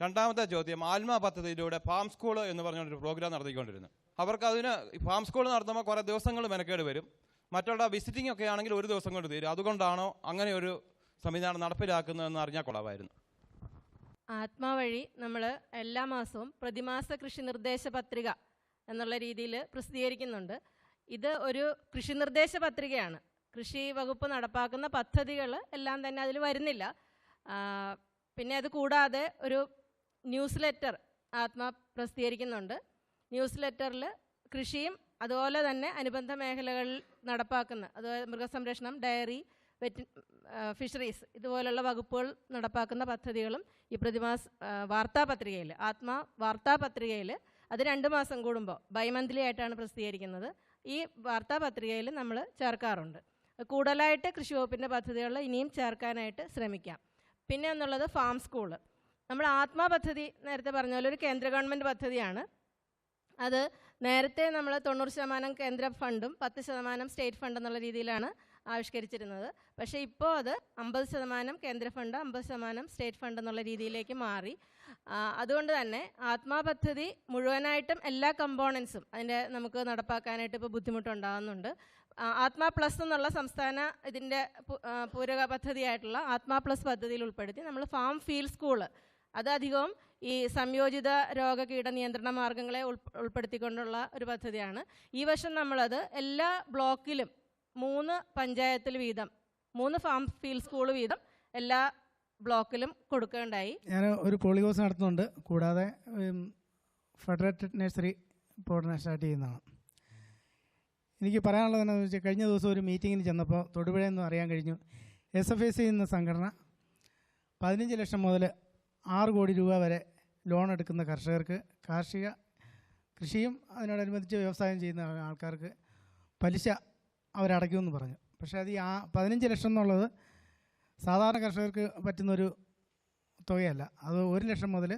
രണ്ടാമത്തെ ചോദ്യം, ആത്മ പദ്ധതിയിലൂടെ ഫാം സ്കൂൾ എന്ന് പറഞ്ഞൊരു പ്രോഗ്രാം നടത്തിക്കൊണ്ടിരുന്നു. അവർക്ക് അതിന് ഫാം സ്കൂൾ നടത്തുമ്പോൾ കുറേ ദിവസങ്ങൾ മെനക്കേട് വരും. മറ്റുള്ള വിസിറ്റിംഗ് ഒക്കെ ആണെങ്കിൽ ഒരു ദിവസം കൊണ്ട് തീരും. അതുകൊണ്ടാണോ അങ്ങനെ ഒരു സംവിധാനം നടപ്പിലാക്കുന്നതെന്ന് അറിഞ്ഞാൽ കൊള്ളാമായിരുന്നു. ആത്മാ വഴി നമ്മൾ എല്ലാ മാസവും പ്രതിമാസ കൃഷി നിർദ്ദേശ പത്രിക എന്നുള്ള രീതിയിൽ പ്രസിദ്ധീകരിക്കുന്നുണ്ട്. ഇത് ഒരു കൃഷി നിർദ്ദേശ പത്രികയാണ്. കൃഷി വകുപ്പ് നടപ്പാക്കുന്ന പദ്ധതികൾ എല്ലാം തന്നെ അതിൽ വരുന്നില്ല. പിന്നെ അത് കൂടാതെ ഒരു ന്യൂസ് ലെറ്റർ ആത്മാ പ്രസിദ്ധീകരിക്കുന്നുണ്ട്. ന്യൂസ് ലെറ്ററിൽ കൃഷിയും അതുപോലെ തന്നെ അനുബന്ധ മേഖലകളിൽ നടപ്പാക്കുന്ന, അതുപോലെ മൃഗസംരക്ഷണം, ഡയറി, ഫിഷറീസ് ഇതുപോലുള്ള വകുപ്പുകൾ നടപ്പാക്കുന്ന പദ്ധതികളും ഈ പ്രതിമാസ വാർത്താപത്രികയിൽ, ആത്മാ വാർത്താപത്രികയിൽ അത് 2 മാസം കൂടുമ്പോൾ ബൈമന്ത്ലി ആയിട്ടാണ് പ്രസിദ്ധീകരിക്കുന്നത്. ഈ വാർത്താപത്രികയിൽ നമ്മൾ ചേർക്കാറുണ്ട്. കൂടുതലായിട്ട് കൃഷി വകുപ്പിൻ്റെ പദ്ധതികൾ ഇനിയും ചേർക്കാനായിട്ട് ശ്രമിക്കാം. പിന്നെ എന്നുള്ളത് ഫാം സ്കൂള്. നമ്മൾ ആത്മാ പദ്ധതി നേരത്തെ പറഞ്ഞ പോലെ ഒരു കേന്ദ്ര ഗവൺമെൻറ് പദ്ധതിയാണ്. അത് നേരത്തെ നമ്മൾ 90% കേന്ദ്ര ഫണ്ടും 10% സ്റ്റേറ്റ് ഫണ്ട് എന്നുള്ള രീതിയിലാണ് ആവിഷ്കരിച്ചിരുന്നത്. പക്ഷേ ഇപ്പോൾ അത് 50% കേന്ദ്ര ഫണ്ട്, 50% സ്റ്റേറ്റ് ഫണ്ട് എന്നുള്ള രീതിയിലേക്ക് മാറി. അതുകൊണ്ട് തന്നെ ആത്മാ പദ്ധതി മുഴുവനായിട്ടും എല്ലാ കമ്പോണൻസും അതിൻ്റെ നമുക്ക് നടപ്പാക്കാനായിട്ട് ഇപ്പോൾ ബുദ്ധിമുട്ടുണ്ടാകുന്നുണ്ട്. ആത്മാ പ്ലസ് എന്നുള്ള സംസ്ഥാന ഇതിൻ്റെ പൂരക പദ്ധതിയായിട്ടുള്ള ആത്മാ പ്ലസ് പദ്ധതിയിൽ ഉൾപ്പെടുത്തി നമ്മൾ ഫാം ഫീൽഡ് സ്കൂള്, അത് അധികവും ഈ സംയോജിത രോഗ കീട നിയന്ത്രണ മാർഗങ്ങളെ ഉൾപ്പെടുത്തിക്കൊണ്ടുള്ള ഒരു പദ്ധതിയാണ്. ഈ വർഷം നമ്മളത് എല്ലാ ബ്ലോക്കിലും 3 പഞ്ചായത്തിൽ വീതം 3 ഫാം ഫീൽഡ് സ്കൂൾ വീതം എല്ലാ ബ്ലോക്കിലും കൊടുക്കുകയുണ്ടായി. ഞാൻ ഒരു പോളികോസ് നടത്തുന്നുണ്ട്. കൂടാതെ ഫെഡറേറ്റഡ് നഴ്സറി ഇപ്പോൾ ഉടനെ സ്റ്റാർട്ട് ചെയ്യുന്നതാണ്. എനിക്ക് പറയാനുള്ളത് എന്താണെന്ന് വെച്ചാൽ, കഴിഞ്ഞ ദിവസം ഒരു മീറ്റിങ്ങിന് ചെന്നപ്പോൾ തൊടുപുഴയിൽ നിന്ന് അറിയാൻ കഴിഞ്ഞു, SFAC എന്ന സംഘടന 15 ലക്ഷം മുതൽ 6 കോടി രൂപ വരെ ലോൺ എടുക്കുന്ന കർഷകർക്ക്, കാർഷിക കൃഷിയും അതിനോടനുബന്ധിച്ച് വ്യവസായം ചെയ്യുന്ന ആൾക്കാർക്ക് പലിശ അവരടയ്ക്കുമെന്ന് പറഞ്ഞു. പക്ഷേ അത് 15 ലക്ഷം എന്നുള്ളത് സാധാരണ കർഷകർക്ക് പറ്റുന്നൊരു തുകയല്ല. അത് 1 ലക്ഷം മുതൽ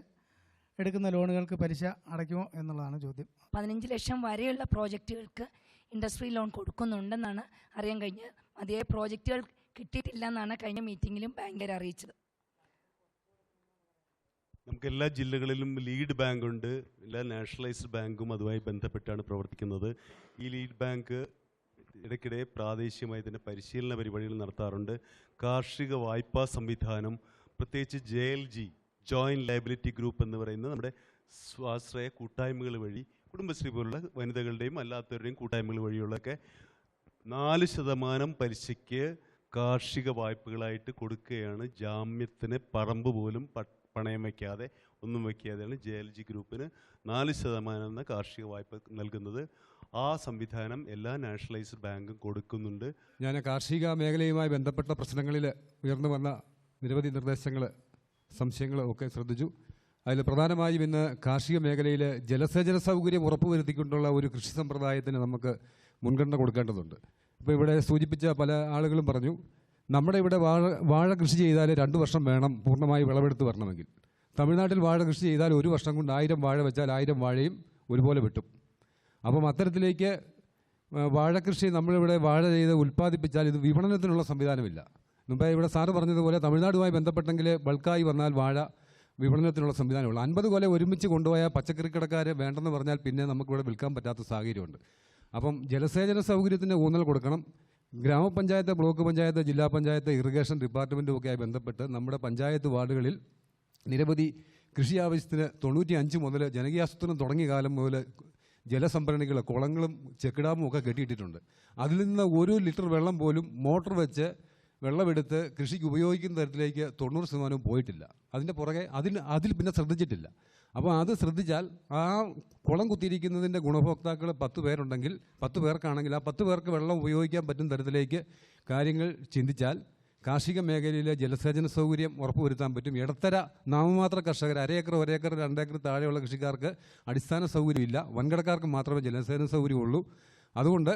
എടുക്കുന്ന ലോണുകൾക്ക് പലിശ അടയ്ക്കുമോ എന്നുള്ളതാണ് ചോദ്യം. 15 ലക്ഷം വരെയുള്ള പ്രോജക്റ്റുകൾക്ക് ഇൻഡസ്ട്രി ലോൺ കൊടുക്കുന്നുണ്ടെന്നാണ് അറിയാൻ കഴിഞ്ഞത്. അതേ പ്രോജക്റ്റുകൾ കിട്ടിയിട്ടില്ല എന്നാണ് കഴിഞ്ഞ മീറ്റിങ്ങിലും ബാങ്കർ അറിയിച്ചത്. നമുക്ക് എല്ലാ ജില്ലകളിലും ലീഡ് ബാങ്ക് ഉണ്ട്. എല്ലാ നാഷണലൈസ്ഡ് ബാങ്കും അതുമായി ബന്ധപ്പെട്ടാണ് പ്രവർത്തിക്കുന്നത്. ഈ ലീഡ് ബാങ്ക് ഇടയ്ക്കിടെ പ്രാദേശികമായി തന്നെ പരിശീലന പരിപാടികൾ നടത്താറുണ്ട്. കാർഷിക വായ്പാ സംവിധാനം, പ്രത്യേകിച്ച് JLG ജോയിൻറ്റ് ലയബിലിറ്റി ഗ്രൂപ്പ് എന്ന് പറയുന്ന നമ്മുടെ സ്വാശ്രയ കൂട്ടായ്മകൾ വഴി, കുടുംബശ്രീ പോലുള്ള വനിതകളുടെയും അല്ലാത്തവരുടെയും കൂട്ടായ്മകൾ വഴിയുള്ളൊക്കെ 4% പലിശയ്ക്ക് കാർഷിക വായ്പകളായിട്ട് കൊടുക്കുകയാണ്. ജാമ്യത്തിന് പറമ്പ് പോലും പണയം വയ്ക്കാതെ, ഒന്നും വയ്ക്കാതെയാണ് JLG ഗ്രൂപ്പിന് 4% എന്ന കാർഷിക വായ്പ നൽകുന്നത്. ആ സംവിധാനം എല്ലാ നാഷണലൈസ്ഡ് ബാങ്കും കൊടുക്കുന്നുണ്ട്. ഞാൻ കാർഷിക മേഖലയുമായി ബന്ധപ്പെട്ട പ്രശ്നങ്ങളിൽ ഉയർന്നു വന്ന നിരവധി നിർദ്ദേശങ്ങൾ, സംശയങ്ങൾ ഒക്കെ ശ്രദ്ധിച്ചു. അതിൽ പ്രധാനമായും ഇന്ന് കാർഷിക മേഖലയിൽ ജലസേചന സൗകര്യം ഉറപ്പുവരുത്തിക്കൊണ്ടുള്ള ഒരു കൃഷി സമ്പ്രദായത്തിന് നമുക്ക് മുൻഗണന കൊടുക്കേണ്ടതുണ്ട്. ഇപ്പോൾ ഇവിടെ സൂചിപ്പിച്ച പല ആളുകളും പറഞ്ഞു, നമ്മുടെ ഇവിടെ വാഴ കൃഷി ചെയ്താൽ 2 വർഷം വേണം പൂർണ്ണമായി വിളവെടുത്ത് വരണമെങ്കിൽ. തമിഴ്നാട്ടിൽ വാഴ കൃഷി ചെയ്താൽ 1 വർഷം കൊണ്ട് 1000 വാഴ വെച്ചാൽ 1000 വാഴയും ഒരുപോലെ വെട്ടും. അപ്പം അത്തരത്തിലേക്ക് വാഴക്കൃഷി നമ്മളിവിടെ വാഴ ചെയ്ത് ഉൽപ്പാദിപ്പിച്ചാൽ ഇത് വിപണനത്തിനുള്ള സംവിധാനമില്ല. മുമ്പേ ഇവിടെ സാറ് പറഞ്ഞതുപോലെ തമിഴ്നാടുമായി ബന്ധപ്പെട്ടെങ്കിൽ ബൾക്കായി വന്നാൽ വാഴ വിപണനത്തിനുള്ള സംവിധാനമുള്ളൂ. 50 കൊല ഒരുമിച്ച് കൊണ്ടുപോയാൽ പച്ചക്കറിക്കടക്കാർ വേണ്ടെന്ന് പറഞ്ഞാൽ പിന്നെ നമുക്കിവിടെ വിൽക്കാൻ പറ്റാത്ത സാഹചര്യമുണ്ട്. അപ്പം ജലസേചന സൗകര്യത്തിന് ഊന്നൽ കൊടുക്കണം. ഗ്രാമപഞ്ചായത്ത്, ബ്ലോക്ക് പഞ്ചായത്ത്, ജില്ലാ പഞ്ചായത്ത്, ഇറിഗേഷൻ ഡിപ്പാർട്ട്മെൻറ്റും ഒക്കെയായി ബന്ധപ്പെട്ട് നമ്മുടെ പഞ്ചായത്ത് വാർഡുകളിൽ നിരവധി കൃഷി ആവശ്യത്തിന് 95 മുതൽ ജനകീയാസൂത്രണം തുടങ്ങിയ കാലം മുതൽ ജലസംഭരണികൾ, കുളങ്ങളും ചെക്കിടാമും ഒക്കെ കെട്ടിയിട്ടിട്ടുണ്ട്. അതിൽ നിന്ന് 1 ലിറ്റർ വെള്ളം പോലും മോട്ടോർ വെച്ച് വെള്ളമെടുത്ത് കൃഷിക്ക് ഉപയോഗിക്കുന്ന തരത്തിലേക്ക് 90% പോയിട്ടില്ല. അതിൻ്റെ പുറകെ അതിൽ പിന്നെ ശ്രദ്ധിച്ചിട്ടില്ല. അപ്പോൾ അത് ശ്രദ്ധിച്ചാൽ ആ കുളം കുത്തിയിരിക്കുന്നതിൻ്റെ ഗുണഭോക്താക്കൾ 10 പേരുണ്ടെങ്കിൽ 10 പേർക്കാണെങ്കിൽ ആ 10 പേർക്ക് വെള്ളം ഉപയോഗിക്കാൻ പറ്റുന്ന തരത്തിലേക്ക് കാര്യങ്ങൾ ചിന്തിച്ചാൽ കാർഷിക മേഖലയിലെ ജലസേചന സൗകര്യം ഉറപ്പുവരുത്താൻ പറ്റും. ഇടത്തര നാമമാത്ര കർഷകർ, 1 ഏക്കർ 1 ഏക്കർ 2 ഏക്കർ താഴെയുള്ള കൃഷിക്കാർക്ക് അടിസ്ഥാന സൗകര്യമില്ല. വൻകിടക്കാർക്ക് മാത്രമേ ജലസേചന സൗകര്യമുള്ളൂ. അതുകൊണ്ട്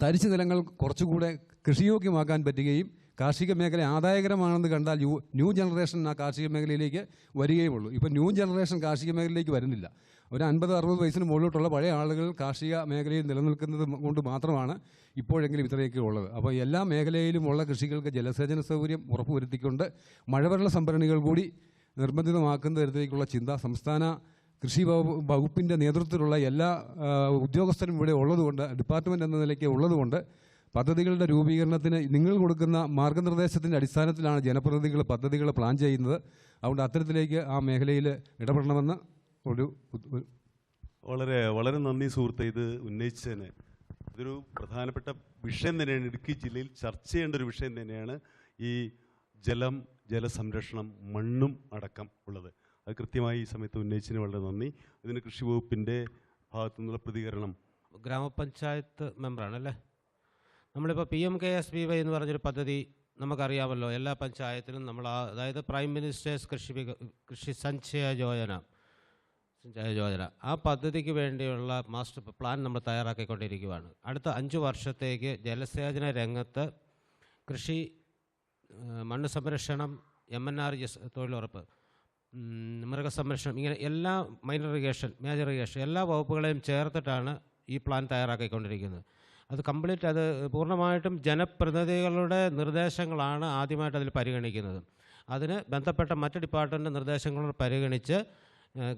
തരിശു നിലങ്ങൾ കുറച്ചുകൂടെ കൃഷിയോഗ്യമാക്കാൻ പറ്റുകയും കാർഷിക മേഖല ആദായകരമാണെന്ന് കണ്ടാൽ ന്യൂ ജനറേഷൻ ആ കാർഷിക മേഖലയിലേക്ക് വരികയുമുള്ളൂ. ഇപ്പോൾ ന്യൂ ജനറേഷൻ കാർഷിക മേഖലയിലേക്ക് വരുന്നില്ല. ഒരു 50-60 വയസ്സിന് മുകളിലോട്ടുള്ള പഴയ ആളുകൾ കാർഷിക മേഖലയിൽ നിലനിൽക്കുന്നത് കൊണ്ട് മാത്രമാണ് ഇപ്പോഴെങ്കിലും ഇത്രയൊക്കെ ഉള്ളത്. അപ്പോൾ എല്ലാ മേഖലയിലുമുള്ള കൃഷികൾക്ക് ജലസേചന സൗകര്യം ഉറപ്പുവരുത്തിക്കൊണ്ട് മഴവെള്ള സംഭരണികൾ കൂടി നിർബന്ധിതമാക്കുന്ന തരത്തിലേക്കുള്ള ചിന്ത സംസ്ഥാന കൃഷി വകുപ്പിൻ്റെ നേതൃത്വത്തിലുള്ള എല്ലാ ഉദ്യോഗസ്ഥരും ഇവിടെ ഉള്ളതുകൊണ്ട്, ഡിപ്പാർട്ട്മെൻറ്റ് എന്ന നിലയ്ക്ക് ഉള്ളതുകൊണ്ട് പദ്ധതികളുടെ രൂപീകരണത്തിന് നിങ്ങൾ കൊടുക്കുന്ന മാർഗനിർദ്ദേശത്തിൻ്റെ അടിസ്ഥാനത്തിലാണ് ജനപ്രതിനിധികൾ പദ്ധതികൾ പ്ലാൻ ചെയ്യുന്നത്. അതുകൊണ്ട് അത്തരത്തിലേക്ക് ആ മേഖലയിൽ ഇടപെടണമെന്ന് വളരെ വളരെ നന്ദി സുഹൃത്തെ, ഇത് ഉന്നയിച്ചതിന്. ഇതൊരു പ്രധാനപ്പെട്ട വിഷയം തന്നെയാണ്. ഇടുക്കി ജില്ലയിൽ ചർച്ച ചെയ്യേണ്ട ഒരു വിഷയം തന്നെയാണ് ഈ ജലം, ജലസംരക്ഷണം, മണ്ണും അടക്കം ഉള്ളത്. അത് കൃത്യമായി ഈ സമയത്ത് ഉന്നയിച്ചതിന് വളരെ നന്ദി. ഇതിന് കൃഷി വകുപ്പിൻ്റെ ഭാഗത്തു നിന്നുള്ള പ്രതികരണം. ഗ്രാമപഞ്ചായത്ത് മെമ്പറാണല്ലേ? നമ്മളിപ്പോൾ PMKSBY എന്ന് പറഞ്ഞൊരു പദ്ധതി നമുക്കറിയാമല്ലോ. എല്ലാ പഞ്ചായത്തിലും നമ്മൾ അതായത് പ്രൈം മിനിസ്റ്റേഴ്സ് കൃഷി സഞ്ചയ യോജന, ആ പദ്ധതിക്ക് വേണ്ടിയുള്ള മാസ്റ്റർ പ്ലാൻ നമ്മൾ തയ്യാറാക്കിക്കൊണ്ടിരിക്കുകയാണ്. അടുത്ത 5 വർഷത്തേക്ക് ജലസേചന രംഗത്ത് കൃഷി, മണ്ണ് സംരക്ഷണം, MNRGS തൊഴിലുറപ്പ്, മൃഗസംരക്ഷണം, ഇങ്ങനെ എല്ലാ മൈനർ ഇറിഗേഷൻ, മേജർ ഇറിഗേഷൻ എല്ലാ വകുപ്പുകളെയും ചേർത്തിട്ടാണ് ഈ പ്ലാൻ തയ്യാറാക്കിക്കൊണ്ടിരിക്കുന്നത്. അത് കംപ്ലീറ്റ് അത് പൂർണ്ണമായിട്ടും ജനപ്രതിനിധികളുടെ നിർദ്ദേശങ്ങളാണ് ആദ്യമായിട്ട് അതിൽ പരിഗണിക്കുന്നത്. അതിന് ബന്ധപ്പെട്ട മറ്റ് ഡിപ്പാർട്ട്മെൻറ്റ് നിർദ്ദേശങ്ങൾ പരിഗണിച്ച്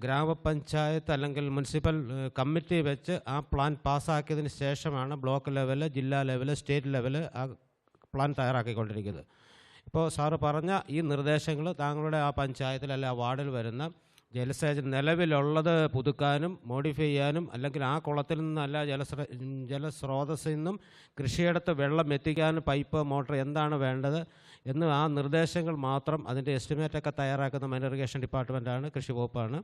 ഗ്രാമപഞ്ചായത്ത് അല്ലെങ്കിൽ മുനിസിപ്പൽ കമ്മിറ്റി വെച്ച് ആ പ്ലാൻ പാസ്സാക്കിയതിന് ശേഷമാണ് ബ്ലോക്ക് ലെവല്, ജില്ലാ ലെവല്, സ്റ്റേറ്റ് ലെവല് ആ പ്ലാൻ തയ്യാറാക്കിക്കൊണ്ടിരിക്കുന്നത്. ഇപ്പോൾ സാറ് പറഞ്ഞ ഈ നിർദ്ദേശങ്ങൾ താങ്കളുടെ ആ പഞ്ചായത്തിൽ അല്ലെ ആ വാർഡിൽ വരുന്ന ജലസേചനം നിലവിലുള്ളത് പുതുക്കാനും മോഡിഫൈ ചെയ്യാനും, അല്ലെങ്കിൽ ആ കുളത്തിൽ നിന്നല്ല ജലസ്രോതസ്സിൽ നിന്നും കൃഷിയിടത്ത് വെള്ളം എത്തിക്കാനും പൈപ്പ്, മോട്ടർ എന്താണ് വേണ്ടത് എന്ന് ആ നിർദ്ദേശങ്ങൾ മാത്രം അതിൻ്റെ എസ്റ്റിമേറ്റൊക്കെ തയ്യാറാക്കുന്ന മൈൻ ഇറിഗേഷൻ ഡിപ്പാർട്ട്മെൻറ്റാണ്, കൃഷി വകുപ്പാണ്.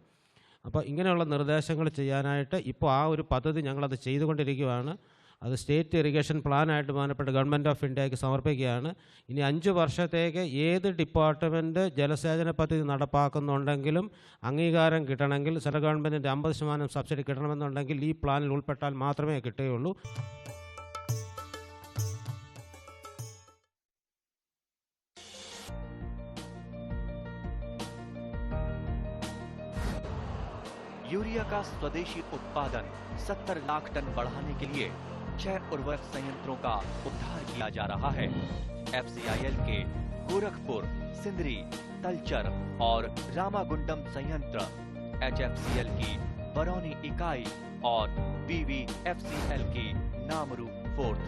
അപ്പോൾ ഇങ്ങനെയുള്ള നിർദ്ദേശങ്ങൾ ചെയ്യാനായിട്ട് ഇപ്പോൾ ആ ഒരു പദ്ധതി ഞങ്ങളത് ചെയ്തുകൊണ്ടിരിക്കുകയാണ്. അത് സ്റ്റേറ്റ് ഇറിഗേഷൻ പ്ലാനായിട്ട് ബന്ധപ്പെട്ട് ഗവൺമെൻറ് ഓഫ് ഇന്ത്യക്ക് സമർപ്പിക്കുകയാണ്. ഇനി 5 വർഷത്തേക്ക് ഏത് ഡിപ്പാർട്ട്മെൻറ്റ് ജലസേചന പദ്ധതി നടപ്പാക്കുന്നുണ്ടെങ്കിലും അംഗീകാരം കിട്ടണമെങ്കിൽ, സെൻട്രൽ ഗവൺമെൻറ്റിൻ്റെ 50% സബ്സിഡി കിട്ടണമെന്നുണ്ടെങ്കിൽ ഈ പ്ലാനിൽ ഉൾപ്പെട്ടാൽ മാത്രമേ കിട്ടുകയുള്ളൂ. यूरिया का स्वदेशी उत्पादन 70 लाख टन बढ़ाने के लिए 6 उर्वरक संयंत्रों का उद्धार किया जा रहा है। FCIL के गोरखपुर, सिंदरी, तलचर और रामागुंडम संयंत्र, HFCL की बरौनी इकाई और BVFCL की नामरू फोर्थ।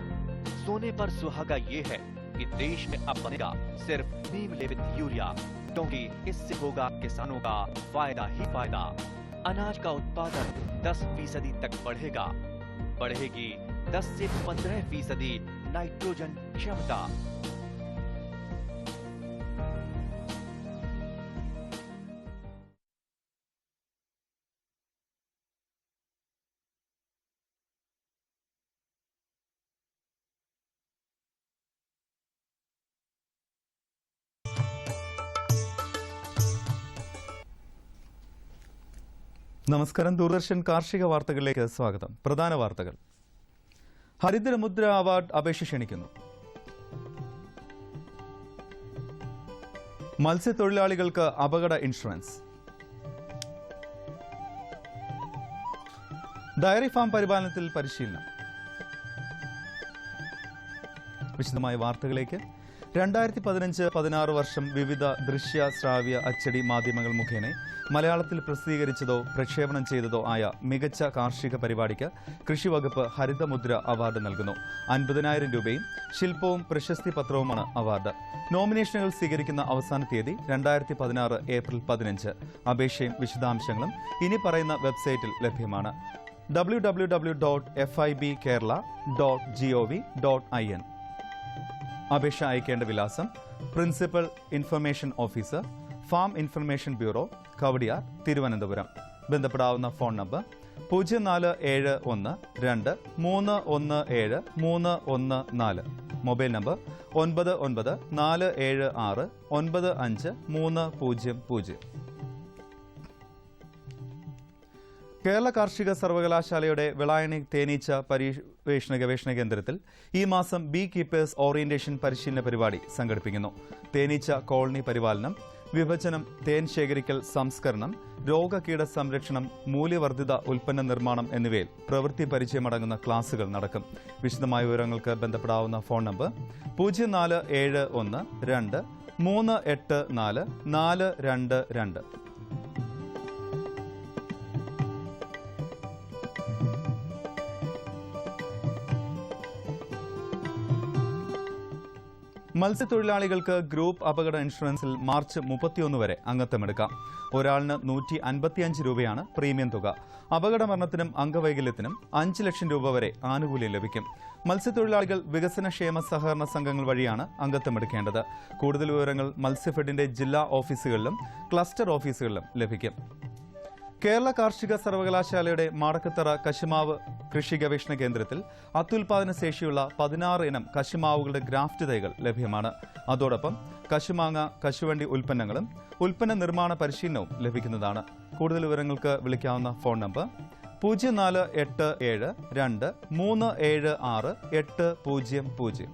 सोने पर सुहागा ये है कि देश में अब बनेगा सिर्फ नीम लेपित यूरिया, क्योंकि इससे होगा किसानों का फायदा ही फायदा। अनाज का उत्पादन 10% तक बढ़ेगा, बढ़ेगी 10 से 15% नाइट्रोजन क्षमता। നമസ്കാരം. ദൂരദർശൻ കാർഷിക വാർത്തകളിലേക്ക് സ്വാഗതം. പ്രധാന വാർത്തകൾ. ഹരിതമുദ്ര അവാർഡ് അപേക്ഷ ക്ഷണിക്കുന്നു. മത്സ്യത്തൊഴിലാളികൾക്ക് അപകട ഇൻഷുറൻസ്. ഡയറി ഫാം പരിപാലനത്തിൽ പരിശീലനം. വിശദമായ വാർത്തകളിലേക്ക്. 2015-16 വർഷം വിവിധ ദൃശ്യ, ശ്രാവ്യ, അച്ചടി മാധ്യമങ്ങൾ മുഖേന മലയാളത്തിൽ പ്രസിദ്ധീകരിച്ചതോ പ്രക്ഷേപണം ചെയ്തതോ ആയ മികച്ച കാർഷിക പരിപാടിക്ക് കൃഷി വകുപ്പ് ഹരിതമുദ്ര അവാർഡ് നൽകുന്നു. 50,000 രൂപയും ശില്പവും പ്രശസ്തി പത്രവുമാണ് അവാർഡ്. നോമിനേഷനുകൾ സ്വീകരിക്കുന്ന അവസാന തീയതി 2016 ഏപ്രിൽ 15. അപേക്ഷയും വിശദാംശങ്ങളും ഇനി പറയുന്ന വെബ്സൈറ്റിൽ ലഭ്യമാണ്: www.fibkerala.gov.in. അപേക്ഷ അയക്കേണ്ട വിലാസം: principal information officer, farm information bureau, Kowdiar, Thiruvananthapuram. ബന്ധപ്പെടാവുന്ന phone number 047123173114. Mobile number 9947695300. Kerala കാർഷിക സർവകലാശാലയുടെ വെളായണി തേനീച്ച പര്യവേഷണ ഗവേഷണ കേന്ദ്രത്തിൽ ഈ മാസം ബീ കീപ്പേഴ്സ് ഓറിയന്റേഷൻ പരിശീലന പരിപാടി സംഘടിപ്പിക്കുന്നു. തേനീച്ച കോളനി പരിപാലനം, വിഭജനം, തേൻ ശേഖരിക്കൽ, സംസ്കരണം, രോഗകീട സംരക്ഷണം, മൂല്യവർദ്ധിത ഉൽപ്പന്ന നിർമ്മാണം എന്നിവയിൽ പ്രവൃത്തി പരിചയമടങ്ങുന്ന ക്ലാസുകൾ നടക്കും. വിശദമായ വിവരങ്ങൾക്ക് ബന്ധപ്പെടാവുന്ന ഫോൺ നമ്പർ 04712384 മത്സ്യത്തൊഴിലാളികൾക്ക് ഗ്രൂപ്പ് അപകട ഇൻഷുറൻസിൽ മാർച്ച് 31 വരെ അംഗത്വമെടുക്കാം. ഒരാളിന് 155 രൂപയാണ് പ്രീമിയം തുക. അപകട മരണത്തിനും അംഗവൈകല്യത്തിനും 5 ലക്ഷം രൂപ വരെ ആനുകൂല്യം ലഭിക്കും. മത്സ്യത്തൊഴിലാളികൾ വികസനക്ഷേമ സഹകരണ സംഘങ്ങൾ വഴിയാണ് അംഗത്വമെടുക്കേണ്ടത്. കൂടുതൽ വിവരങ്ങൾ മത്സ്യഫെഡിന്റെ ജില്ലാ ഓഫീസുകളിലും ക്ലസ്റ്റർ ഓഫീസുകളിലും ലഭിക്കും. കേരള കാർഷിക സർവകലാശാലയുടെ മാടക്കത്തറ കശുമാവ് കൃഷി ഗവേഷണ കേന്ദ്രത്തിൽ അത്യുൽപാദന ശേഷിയുള്ള 16 ഇനം കശുമാവുകളുടെ ഗ്രാഫ്റ്റ് തൈകൾ ലഭ്യമാണ്. അതോടൊപ്പം കശുമാങ്ങ, കശുവണ്ടി ഉൽപ്പന്നങ്ങളും ഉൽപ്പന്ന നിർമ്മാണ പരിശീലനവും ലഭിക്കുന്നതാണ്. കൂടുതൽ വിവരങ്ങൾക്ക് വിളിക്കാവുന്ന ഫോൺ നമ്പർ 04872376 800.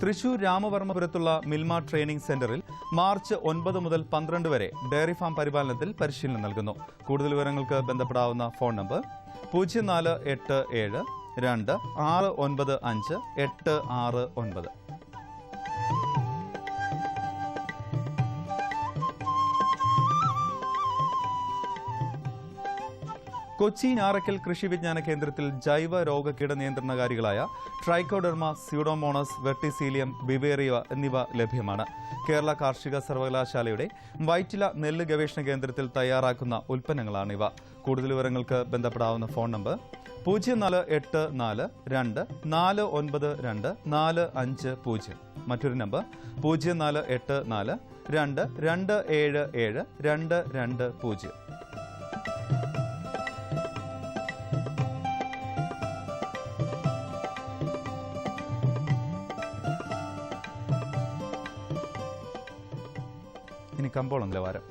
തൃശൂർ രാമവർമ്മപുരത്തുള്ള മിൽമ ട്രെയിനിംഗ് സെന്ററിൽ മാർച്ച് 9 മുതൽ 12 വരെ ഡയറി ഫാം പരിപാലനത്തിൽ പരിശീലനം നൽകുന്നു. കൂടുതൽ വിവരങ്ങൾക്ക് ബന്ധപ്പെടാവുന്ന ഫോൺ നമ്പർ 0487 2 695 869. കൊച്ചി ഞാറയ്ക്കൽ കൃഷി വിജ്ഞാന കേന്ദ്രത്തിൽ ജൈവ രോഗ കീടനിയന്ത്രണകാരികളായ ട്രൈക്കോഡെർമ, സ്യൂഡോമോണസ്, വെർട്ടിസീലിയം, ബിവേറിയ എന്നിവ ലഭ്യമാണ്. കേരള കാർഷിക സർവകലാശാലയുടെ വൈറ്റില നെല്ല് ഗവേഷണ കേന്ദ്രത്തിൽ തയ്യാറാക്കുന്ന ഉൽപ്പന്നങ്ങളാണിവ. കൂടുതൽ വിവരങ്ങൾക്ക് ബന്ധപ്പെടാവുന്ന ഫോൺ നമ്പർ 0484 2 492 450. മറ്റൊരു നമ്പർ 0484 2 277 220. ഇനി കമ്പോളം നിലവാരം.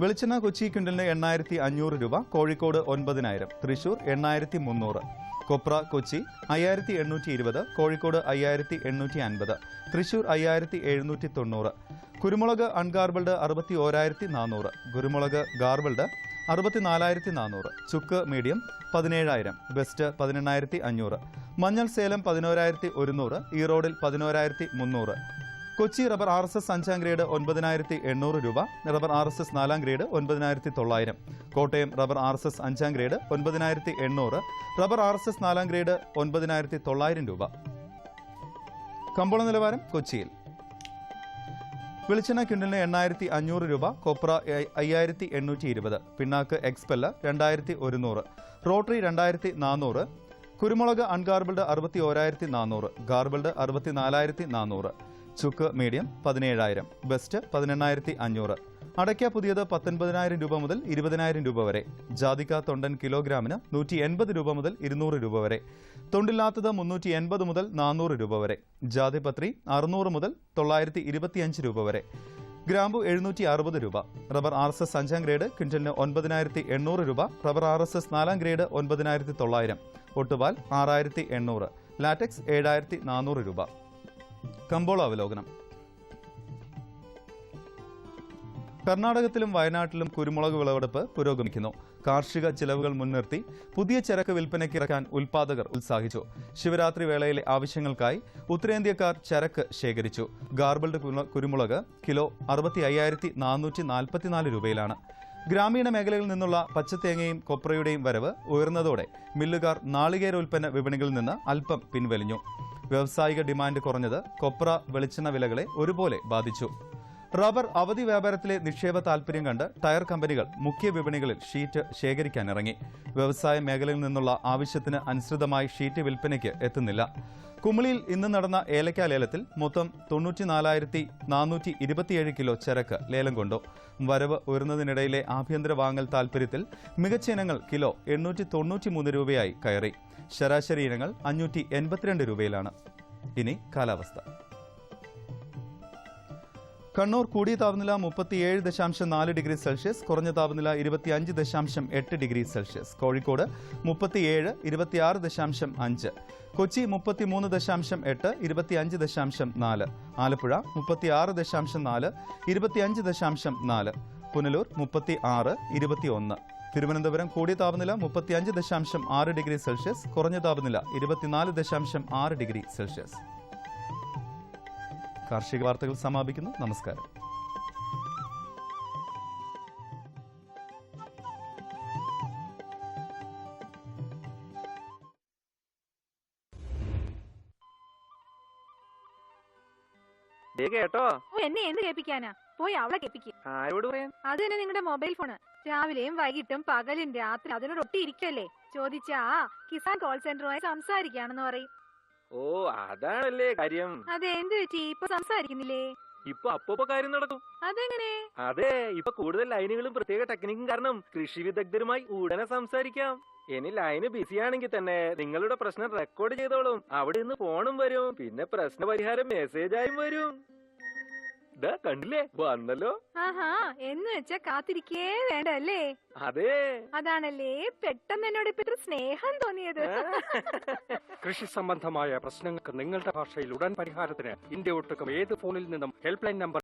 വെളിച്ചെണ്ണ കൊച്ചി ക്വിൻ്റലിന് 8500 രൂപ, കോഴിക്കോട് 9000, തൃശൂർ 8300. കൊപ്ര കൊച്ചി 5820, കോഴിക്കോട് 5850, തൃശൂർ 5790. കുരുമുളക് അൺഗാർബിൾഡ് 61400, കുരുമുളക് ഗാർബിൾഡ് 64400, ചുക്ക് മീഡിയം 17000, ബെസ്റ്റ് 18500. മഞ്ഞൾ Salem 11100, ഈറോഡിൽ 11300. Kochi rubber RSS 5ാം grade 9800 രൂപ, rubber RSS 4ാം grade 9900. Kottayam rubber RSS 5ാം grade 9800, rubber RSS 4ാം grade 9900 രൂപ. കമ്പോള നിലവാരം കൊച്ചിയിൽ. വെളിച്ചെണ്ണ ക്വിൻ്റലിന് 8500 രൂപ, കൊപ്ര 5820, പിണ്ണാക്ക് എക്സ്പെല്ല 2100, റോട്ടറി 2400, കുരുമുളക് അൺഗാർബിൾഡ് 61400, ഗാർബിൾഡ് 64400, ചുക്ക് മീഡിയം 17000, ബെസ്റ്റ് 18500. അടയ്ക്ക പുതിയത് 19000 രൂപ മുതൽ 20000 രൂപ വരെ. ജാതിക്ക തൊണ്ടൻ കിലോഗ്രാമിന് 180 രൂപ മുതൽ 200 രൂപ വരെ. തൊണ്ടില്ലാത്തത് 380 മുതൽ 400 രൂപ വരെ. ജാതിപത്രി 600 മുതൽ 925 രൂപ വരെ. ഗ്രാമ്പു 760 രൂപ. റബ്ബർ RSS 5ാം ഗ്രേഡ് ക്വിൻ്റലിന് 9800 രൂപ, റബ്ബർ RSS 4ാം ഗ്രേഡ് 9900. ഒട്ടുപാൽ 6800, ലാറ്റക്സ് 7400 രൂപ. കമ്പോള അവലോകനം. കർണാടകത്തിലും വയനാട്ടിലും കുരുമുളക് വിളവെടുപ്പ് പുരോഗമിക്കുന്നു. കാർഷിക ചിലവുകൾ മുൻനിർത്തി പുതിയ ചരക്ക് വിൽപ്പനയ്ക്ക് ഇറക്കാൻ ഉൽപ്പാദകർ ഉത്സാഹിച്ചു. ശിവരാത്രി വേളയിലെ ആവശ്യങ്ങൾക്കായി ഉത്തരേന്ത്യക്കാർ ചരക്ക് ശേഖരിച്ചു. ഗാർബിൾഡ് കുരുമുളക് കിലോ 65,444 രൂപയിലാണ്. ഗ്രാമീണ മേഖലയിൽ നിന്നുള്ള പച്ചത്തേങ്ങയും കൊപ്രയുടെയും വരവ് ഉയർന്നതോടെ മില്ലുകാർ നാളികേരോൽപ്പന്ന വിപണികളിൽ നിന്ന് അല്പം പിൻവലിഞ്ഞു. വ്യാവസായിക ഡിമാൻഡ് കുറഞ്ഞത് കൊപ്ര, വെളിച്ചെണ്ണ വിലകളെ ഒരുപോലെ ബാധിച്ചു. റബ്ബർ അവധി വ്യാപാരത്തിലെ നിക്ഷേപ താൽപര്യം കണ്ട് ടയർ കമ്പനികൾ മുഖ്യ വിപണികളിൽ ഷീറ്റ് ശേഖരിക്കാനിറങ്ങി. വ്യവസായ മേഖലയിൽ നിന്നുള്ള ആവശ്യത്തിന് അനുസൃതമായി ഷീറ്റ് വിൽപ്പനയ്ക്ക് എത്തുന്നില്ല. കുമളിയിൽ ഇന്ന് നടന്ന ഏലക്ക ലേലത്തിൽ മൊത്തം 94,427 കിലോ ചരക്ക് ലേലം കൊണ്ടു. വരവ് ഉയർന്നതിനിടയിലെ ആഭ്യന്തര വാങ്ങൽ താൽപര്യത്തിൽ മികച്ച ഇനങ്ങൾ കിലോ 893 രൂപയായി കയറി. ശരാശരി ഇനങ്ങൾ 582 രൂപയിലാണ്. ഇനി കാലാവസ്ഥ. കണ്ണൂർ കൂടിയ താപനില 37.4 ഡിഗ്രി സെൽഷ്യസ്, കുറഞ്ഞ താപനില 25.8 ഡിഗ്രി സെൽഷ്യസ്. കോഴിക്കോട് 37, 26.5. കൊച്ചി 33.8, 25.4. ആലപ്പുഴ 36.4, 25.4. പുനലൂർ 36, 21. തിരുവനന്തപുരം കൂടിയ താപനില 35.6 ഡിഗ്രി സെൽഷ്യസ്, കുറഞ്ഞ താപനില 24.6 ഡിഗ്രി സെൽഷ്യസ്. കാർഷിക വാർത്തകൾ സമാപിക്കുന്നു. നമസ്കാരം. കേട്ടോ എന്നെ എന്ത് കേൾപ്പിക്കാനാ? പോയി അവളെ കേൾപ്പിക്കും. ആരോട് പറയാൻ? അത് തന്നെ നിങ്ങളുടെ മൊബൈൽ ഫോണ്. രാവിലെയും വൈകിട്ടും പകലും രാത്രി അതിനോട് ഒട്ടിയിരിക്കല്ലേ. ചോദിച്ചാ കിസാൻ കോൾ സെന്ററുമായി സംസാരിക്കാണെന്ന് പറയും. ഓ അതാണല്ലേ കാര്യം. അതെ, എന്ത് പറ്റി ഇപ്പൊ സംസാരിക്കുന്നില്ലേ? ഇപ്പൊ അപ്പൊ കാര്യം നടക്കും. അതെങ്ങനെ? അതെ, ഇപ്പൊ കൂടുതൽ ലൈനുകളും പ്രത്യേക ടെക്നിക്കും കാരണം കൃഷി വിദഗ്ധരുമായി ഉടനെ സംസാരിക്കാം. ഇനി ലൈന് ബിസി ആണെങ്കിൽ തന്നെ നിങ്ങളുടെ പ്രശ്നം റെക്കോർഡ് ചെയ്തോളും. അവിടെ നിന്ന് ഫോണും വരും, പിന്നെ പ്രശ്ന പരിഹാരം മെസ്സേജായും വരും. കണ്ടില്ലേ വന്നല്ലോ. ആഹാ എന്ന് വെച്ചാ കാത്തിരിക്കേ വേണ്ട അല്ലേ? അതെ. അതാണല്ലേ പെട്ടെന്ന് എന്നോട് ഇപ്പൊ ഇത്ര സ്നേഹം തോന്നിയത്. കൃഷി സംബന്ധമായ പ്രശ്നങ്ങൾക്ക് നിങ്ങളുടെ ഭാഷയിൽ ഉടൻ പരിഹാരത്തിന് ഇന്ത്യ ഒട്ടുക്കും ഏത് ഫോണിൽ നിന്നും ഹെൽപ്പ് ലൈൻ നമ്പർ